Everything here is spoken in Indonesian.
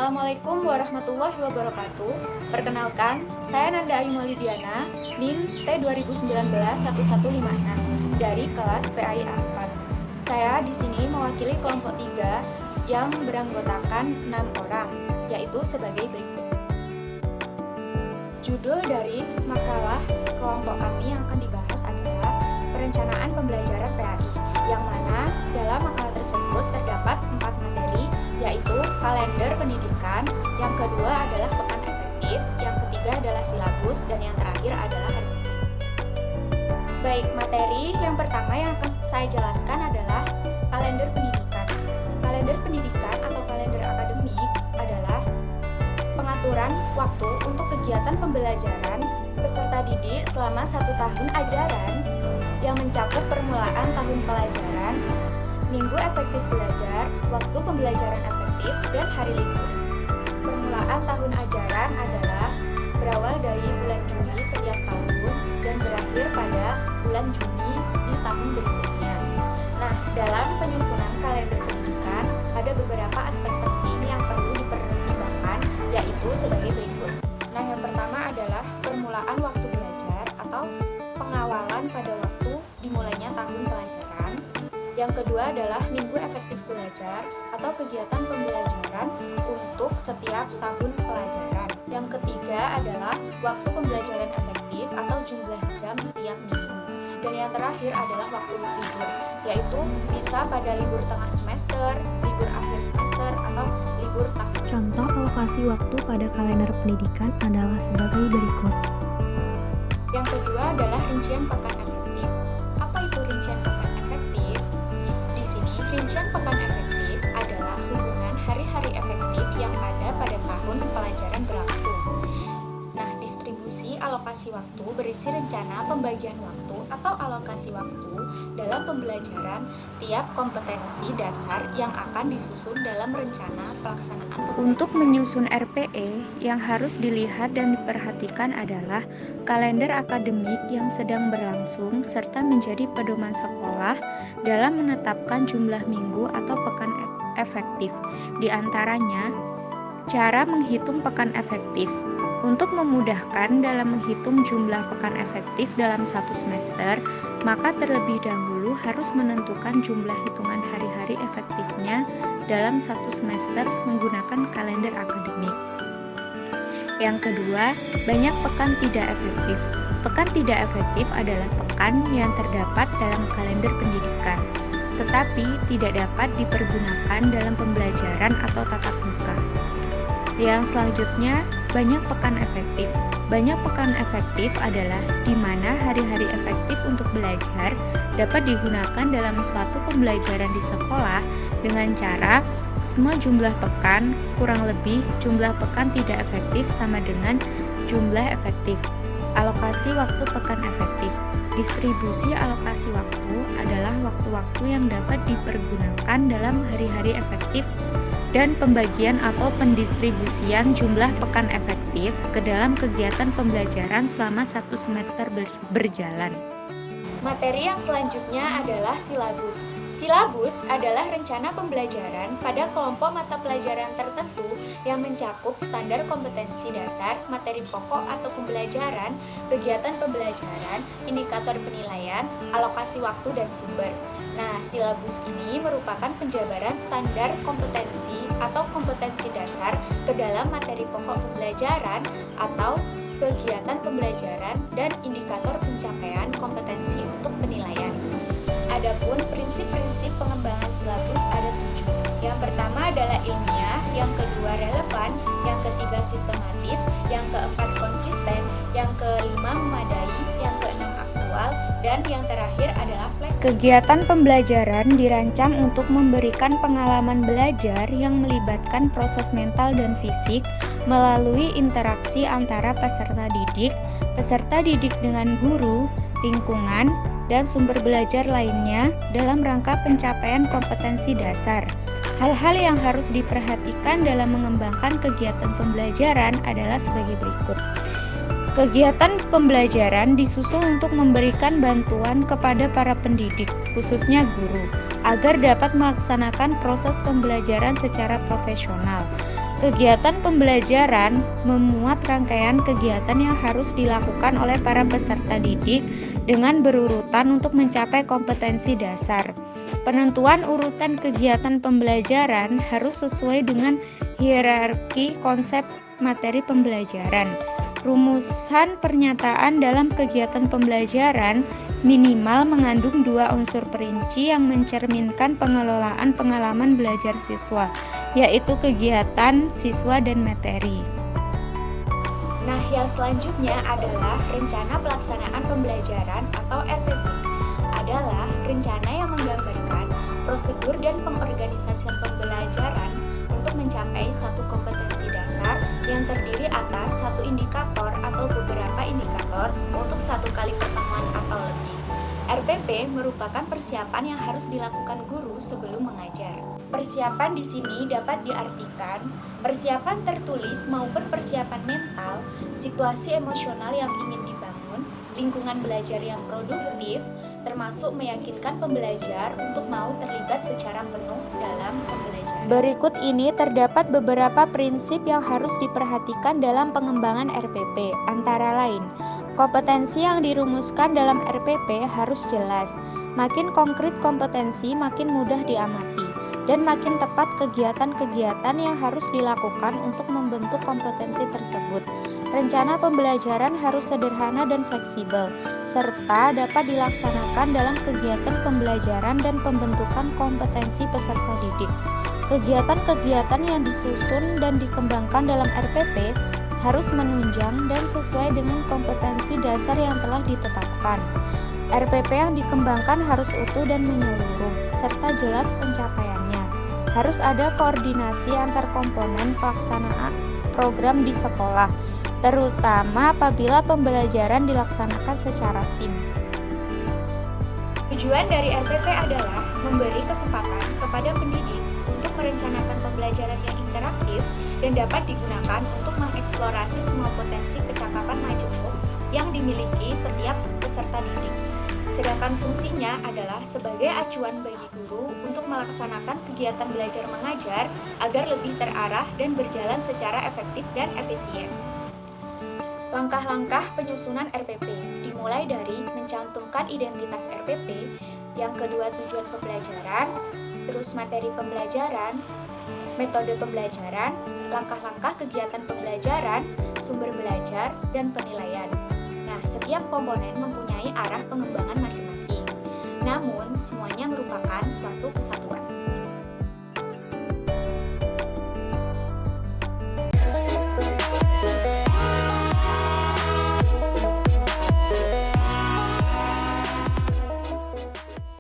Assalamualaikum warahmatullahi wabarakatuh. Perkenalkan, saya Nanda Ayu Maulidiana, NIM T20191156 dari kelas PAI 4. Saya di sini mewakili kelompok 3 yang beranggotakan 6 orang, yaitu sebagai berikut. Judul dari makalah kelompok kami yang akan dibahas adalah perencanaan pembelajaran PAI, yang mana dalam makalah tersebut terdapat 4 materi, yaitu kalender pendidikan, yang kedua adalah pekan efektif, yang ketiga adalah silabus, dan yang terakhir adalah RPP. Baik, materi yang pertama yang akan saya jelaskan adalah kalender pendidikan. Kalender pendidikan atau kalender akademik adalah pengaturan waktu untuk kegiatan pembelajaran peserta didik selama 1 tahun ajaran yang mencakup permulaan tahun pelajaran, minggu efektif belajar, waktu pembelajaran efektif, dan hari libur. Permulaan tahun ajaran adalah berawal dari bulan Juli setiap tahun dan berakhir pada bulan Juni di tahun berikutnya. Nah, dalam penyusunan kalender pendidikan, ada beberapa aspek penting yang perlu dipertimbangkan, yaitu sebagai berikut. Nah, yang pertama adalah permulaan waktu belajar atau pengawalan pada waktu dimulainya tahun pelajaran. Yang kedua adalah minggu efektif belajar atau kegiatan pembelajaran untuk setiap tahun pelajaran. Yang ketiga adalah waktu pembelajaran efektif atau jumlah jam tiap minggu. Dan yang terakhir adalah waktu libur, yaitu bisa pada libur tengah semester, libur akhir semester, atau libur tahun. Contoh alokasi waktu pada kalender pendidikan adalah sebagai berikut. Yang kedua adalah rincian pekan efektif. Apa itu rincian pekan efektif? Di sini, rincian pekan efektif adalah hubungan hari-hari efektif yang ada pada tahun pelajaran berlangsung. Nah, distribusi alokasi waktu berisi rencana pembagian waktu atau alokasi waktu dalam pembelajaran tiap kompetensi dasar yang akan disusun dalam rencana pelaksanaan pembelajaran. Untuk menyusun RPE, yang harus dilihat dan diperhatikan adalah kalender akademik yang sedang berlangsung serta menjadi pedoman sekolah dalam menetapkan jumlah minggu atau pekan efektif. Di antaranya, cara menghitung pekan efektif. Untuk memudahkan dalam menghitung jumlah pekan efektif dalam 1 semester, maka terlebih dahulu harus menentukan jumlah hitungan hari-hari efektifnya dalam 1 semester menggunakan kalender akademik. Yang kedua, banyak pekan tidak efektif. Pekan tidak efektif adalah pekan yang terdapat dalam kalender pendidikan, tetapi tidak dapat dipergunakan dalam pembelajaran atau tatap muka. Yang selanjutnya, banyak pekan efektif. Banyak pekan efektif adalah di mana hari-hari efektif untuk belajar dapat digunakan dalam suatu pembelajaran di sekolah dengan cara semua jumlah pekan kurang lebih jumlah pekan tidak efektif sama dengan jumlah efektif. Alokasi waktu pekan efektif. Distribusi alokasi waktu adalah waktu-waktu yang dapat dipergunakan dalam hari-hari efektif dan pembagian atau pendistribusian jumlah pekan efektif ke dalam kegiatan pembelajaran selama 1 semester berjalan. Materi yang selanjutnya adalah silabus. Silabus adalah rencana pembelajaran pada kelompok mata pelajaran tertentu yang mencakup standar kompetensi dasar, materi pokok atau pembelajaran, kegiatan pembelajaran, indikator penilaian, alokasi waktu dan sumber. Nah, silabus ini merupakan penjabaran standar kompetensi atau kompetensi dasar ke dalam materi pokok pembelajaran atau kegiatan pembelajaran dan indikator pencapaian kompetensi untuk penilaian. Adapun prinsip-prinsip pengembangan silabus ada 7. Yang pertama adalah ilmiah, yang kedua relevan, yang ketiga sistematis, yang keempat konsisten, yang kelima memadai, yang keenam aktual, dan yang terakhir adalah fleksibel. Kegiatan pembelajaran dirancang untuk memberikan pengalaman belajar yang melibatkan proses mental dan fisik melalui interaksi antara peserta didik dengan guru, lingkungan, dan sumber belajar lainnya dalam rangka pencapaian kompetensi dasar. Hal-hal yang harus diperhatikan dalam mengembangkan kegiatan pembelajaran adalah sebagai berikut. Kegiatan pembelajaran disusun untuk memberikan bantuan kepada para pendidik, khususnya guru, agar dapat melaksanakan proses pembelajaran secara profesional. Kegiatan pembelajaran memuat rangkaian kegiatan yang harus dilakukan oleh para peserta didik dengan berurutan untuk mencapai kompetensi dasar. Penentuan urutan kegiatan pembelajaran harus sesuai dengan hierarki konsep materi pembelajaran. Rumusan pernyataan dalam kegiatan pembelajaran minimal mengandung 2 unsur perinci yang mencerminkan pengelolaan pengalaman belajar siswa, yaitu kegiatan siswa dan materi. Nah, yang selanjutnya adalah rencana pelaksanaan pembelajaran atau RPP. Adalah rencana yang menggambarkan prosedur dan pengorganisasian pembelajaran untuk mencapai satu kompetensi dasar yang terdiri atas satu indikator atau beberapa indikator untuk satu kali pertemuan atau lebih. RPP merupakan persiapan yang harus dilakukan guru sebelum mengajar. Persiapan di sini dapat diartikan persiapan tertulis maupun persiapan mental, situasi emosional yang ingin dibangun, lingkungan belajar yang produktif, termasuk meyakinkan pembelajar untuk mau terlibat secara penuh dalam pembelajaran. Berikut ini terdapat beberapa prinsip yang harus diperhatikan dalam pengembangan RPP, antara lain: kompetensi yang dirumuskan dalam RPP harus jelas. Makin konkret kompetensi, makin mudah diamati, dan makin tepat kegiatan-kegiatan yang harus dilakukan untuk membentuk kompetensi tersebut. Rencana pembelajaran harus sederhana dan fleksibel, serta dapat dilaksanakan dalam kegiatan pembelajaran dan pembentukan kompetensi peserta didik. Kegiatan-kegiatan yang disusun dan dikembangkan dalam RPP harus menunjang dan sesuai dengan kompetensi dasar yang telah ditetapkan. RPP yang dikembangkan harus utuh dan menyeluruh, serta jelas pencapaiannya. Harus ada koordinasi antar komponen pelaksanaan program di sekolah, terutama apabila pembelajaran dilaksanakan secara tim. Tujuan dari RPP adalah memberi kesempatan kepada pendidik untuk merencanakan pembelajaran yang interaktif dan dapat digunakan untuk mengeksplorasi semua potensi kecakapan majemuk yang dimiliki setiap peserta didik. Sedangkan fungsinya adalah sebagai acuan bagi guru untuk melaksanakan kegiatan belajar mengajar agar lebih terarah dan berjalan secara efektif dan efisien. Langkah-langkah penyusunan RPP dimulai dari mencantumkan identitas RPP, yang kedua tujuan pembelajaran, terus materi pembelajaran, metode pembelajaran, langkah-langkah kegiatan pembelajaran, sumber belajar, dan penilaian. Nah, setiap komponen mempunyai arah pengembangan masing-masing. Namun, semuanya merupakan suatu kesatuan.